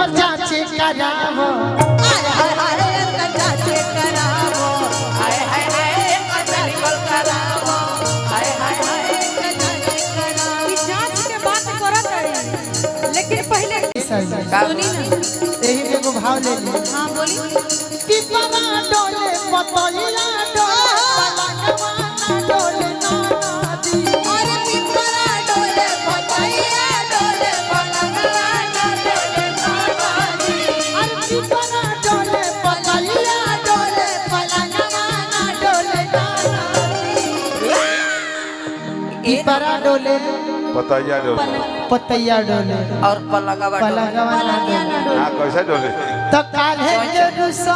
एकर जांच करावो हाय हाय हाय एकर जांच करावो हाय हाय हाय एकर मेडिकल करावो हाय हाय हाय एकर जांच करावो। ई जांच के बात करत है लेकिन पहले सुनी ना यही एगो भाव ले ली। हां बोली कि परा डोले पतैया डोले पलंगवा डोले नादी अरे पिपरा डोले पतैया डोले पलंगवा डोले नादी अरे पिपरा डोले पतैया डोले पलंगवा डोले नादी पिपरा डोले पतैया डोले पतैया डोले और पलंगवा पलंगवा डोले हाँ कैसे डोले तो काल्हे के रुसा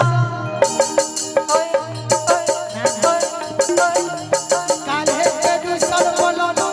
काल्हे के रुसा बोलो ना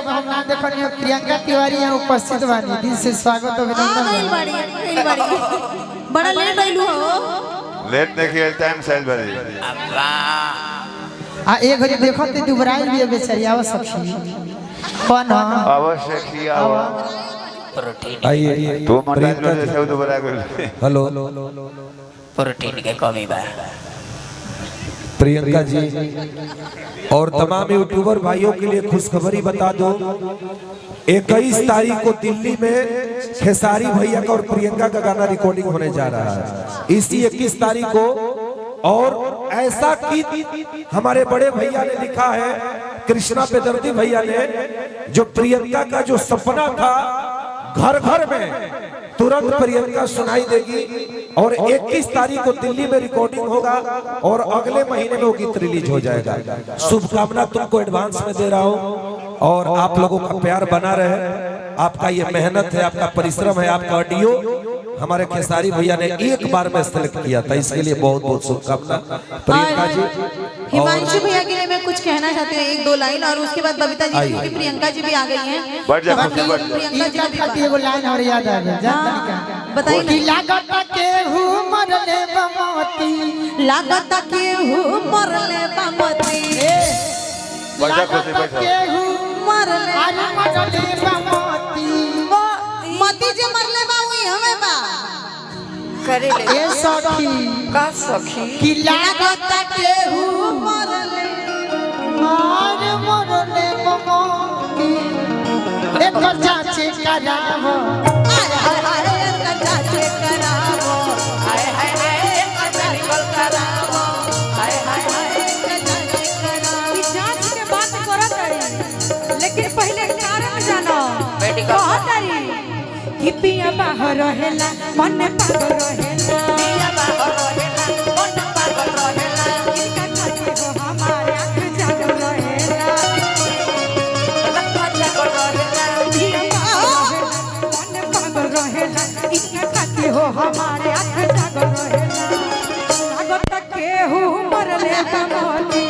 प्रियंका तिवारी यहाँ उपस्थित बानी दिल से स्वागत अभिनंदन बड़ा लेट आइलू हो लेट देखिए टाइम साइज भरी आ एक घड़ी देखो ते दुबराइल भी बेचारी आवा सखी कौन है अवश्य किया हुआ आइए तू मंडल जैसे दोबारा कर हेलो प्रोटीन के कमी बा प्रियंका जी और तमाम यूट्यूबर भाइयों के लिए खुशखबरी बता दो 21 तारीख को दिल्ली में खेसारी भैया का और प्रियंका का गाना रिकॉर्डिंग होने जा रहा है। इसी 21 तारीख को और ऐसा गीत हमारे बड़े भैया ने लिखा है कृष्णा बेदर्दी भैया ने जो प्रियंका का जो सपना था घर घर में तुरंत प्रियंका सुनाई देगी और 21 तारीख को दिल्ली में रिकॉर्डिंग होगा और अगले महीने में वो गीत रिलीज हो जाएगा। शुभकामना तुमको एडवांस में दे रहा हूँ और आप लोगों का प्यार बना रहे। आपका ये मेहनत है, आपका परिश्रम है, आपका ऑडियो हमारे खेसारी भैया ने एक बार में सेलेक्ट किया था, इसके लिए बहुत बहुत शुभकामना प्रियंका जी। हिमांशु भैया के लिए मैं कुछ कहना चाहती हूँ, एक दो लाइन, और उसके बाद बबीता जी क्योंकि प्रियंका जी भी आ गई हैं। प्रियंका जी खाती एगो लाइन और याद आ गई जान तनिका बताइए। कि लागत के हु मरले बमती लागत के हु मरले बमती लागत के हु मरले अरे मरले बमती मती जे मरले बा वही हमें बा करे ले ए सखी का सखी कि लागत के हु मरले अरे मरले बमती एकर जांच करावो हाय हाय हाय एकर जांच करावो हाय हाय हाय एकर मेडिकल करावो हाय हाय हाय एकर जांच करावो। ई जांच के बात करत है लेकिन पहले कारण जानो कहत है कि पिया बाहर रहेला मन पागल रहेला पिया बाहर रहेला मन पागल रहेला इनका खातिर हो हमारे आंख जागल रहेला आंख जागल रहेला पिया मन पागल रहेला इनका खातिर हो हमारे आंख जागल रहेला लागत के हो मरले बमती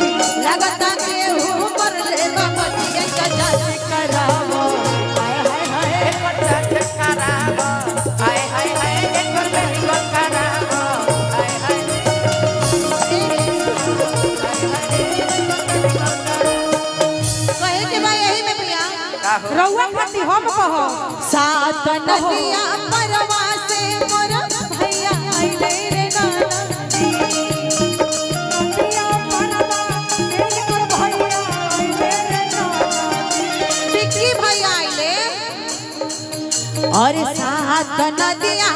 लागत के हो मरले बमती इनका जांच करावो हाय हाय हाय एकर जांच करावो हाय हाय हाय एकर मेडिकल करावो हाय हाय कहे के भाई यही में पिया रउआ खाती हम कहो सात नदिया परवा से मोर भैया आइले रे नाना नदिया परवा से मोर भैया आइले रे नाना बिक्की भैया आइले और सात नदिया